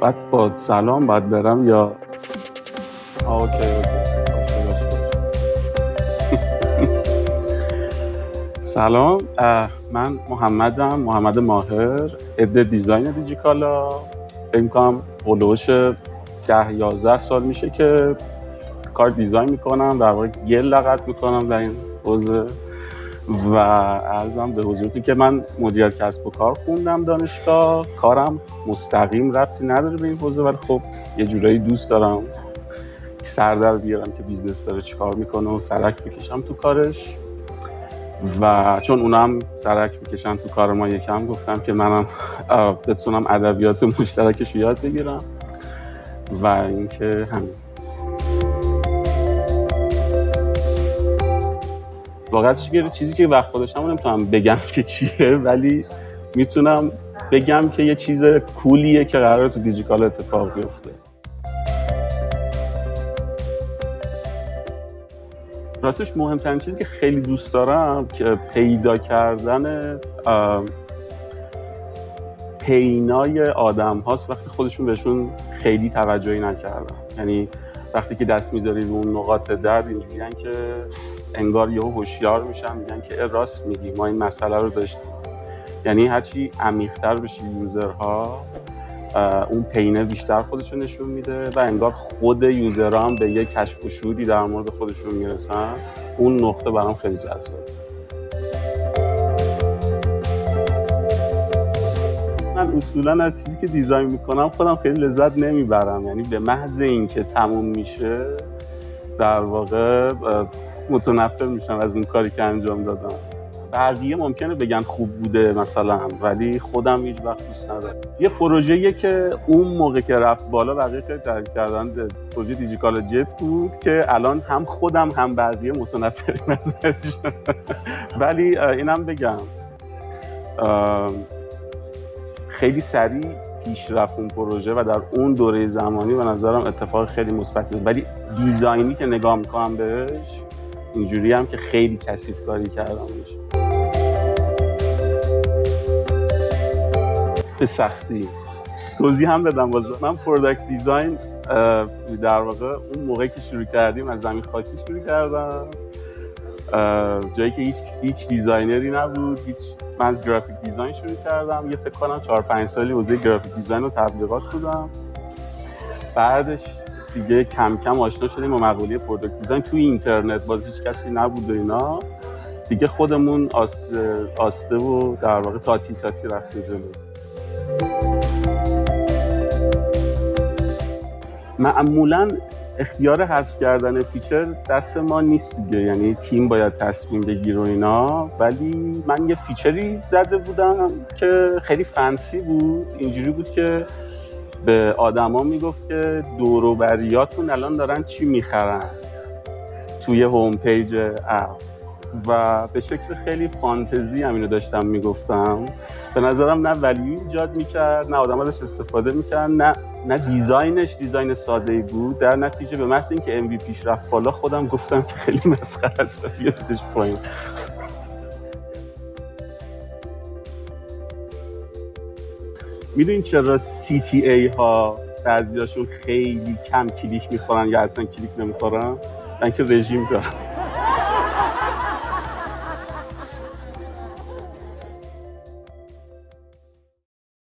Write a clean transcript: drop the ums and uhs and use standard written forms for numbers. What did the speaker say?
بعد با سلام باید برم یا اوکی باشه. سلام، من محمد ماهر، اد دیزاین دیجیکالا. فکر می‌کنم هولوش 10-11 سال میشه که کار دیزاین میکنم، در واقع گل لغت میکنم در این حوزه. و عرضم به حضورتون که من مدیریت کسب و کار خوندم دانشگاه. کارم مستقیم ربطی نداره به این حوزه، ولی خب یه جورایی دوست دارم سر در بیارم که بیزنس داره چیکار میکنه و سرک بکشم تو کارش. و چون اونا هم سرک میکشن تو کار ما یکم، گفتم که منم بتونم ادبیات مشترکش یاد بگیرم و اینکه همین. واقعاش یه چیزی که وقت خودشم نمیتونم بگم که چیه، ولی میتونم بگم که یه چیز کولیه که قراره تو دیجیکالا اتفاق بیفته. راستش مهمترین چیزی که خیلی دوست دارم که پیدا کردن پینای آدم هاست وقتی خودشون بهشون خیلی توجهی نکردن. یعنی وقتی که دست میذاری رو اون نقاط درد، اینجوریه که انگار یهو هوشیار میشن، میگن که راست میگی، ما این مسئله رو داشتیم. یعنی هرچی عمیق‌تر بشه یوزرها، اون پینه بیشتر خودشون نشون میده و انگار خود یوزرها هم به یک کشف و شهودی در مورد خودشون میرسن. اون نقطه برام خیلی جذابه. من اصولا از چیزی که دیزاین میکنم خودم خیلی لذت نمیبرم. یعنی به محض اینکه تموم میشه در واقع متنفر میشم از اون کاری که انجام دادم. بقیه ممکنه بگن خوب بوده مثلا، ولی خودم هیچ وقت دوست ندارم. یه پروژه‌ایه که اون موقع که رفت بالا بقیه خیلی تعریف کردن، پروژه دیجیکالا جت بود که الان هم خودم هم بقیه متنفریم ازش. ولی اینم بگم خیلی سریع پیش رفت اون پروژه و در اون دوره زمانی به نظرم اتفاق خیلی مثبتی بود. ولی دیزاینی که نگاه میکنم بهش اینجوری هم که خیلی کثیف کاری کردمش به سختی. توضیح هم بدم بازم. من پروداکت دیزاین در واقع اون موقعی که شروع کردیم از زمین خاکی شروع کردم، جایی که هیچ دیزاینری نبود. من از گرافیک دیزاین شروع کردم. یه فکر کنم 4-5 سالی حوزه گرافیک دیزاین و تبلیغات بودم. بعدش دیگه کم کم آشنا شدیم با مقوله پروداکت دیزاین توی اینترنت. باز هیچ کسی نبود و اینا، دیگه خودمون آسته و در واقع تاتی رفتیم جلو. معمولاً اختیار حذف کردن فیچر دست ما نیست دیگه، یعنی تیم باید تصمیم بگیره و اینا. ولی من یه فیچری زده بودم که خیلی فنسی بود. اینجوری بود که به آدما میگفت که دور و بریاتون الان دارن چی میخرن توی هوم پیج اپ، و به شکل خیلی فانتزی همینو داشتم میگفتم. به نظرم نه ولیو ایجاد میکرد، نه آدم ازش استفاده میکرد، نه دیزاینش دیزاین ساده‌ای بود. در نتیجه به محض اینکه MVP رفت بالا خودم گفتم که خیلی مسخره است، بیاریدش پایین. میدونین چرا CTA ها بعضیاشون خیلی کم کلیک میخورن یا اصلا کلیک نمیخورن؟ اینکه رژیم دارن.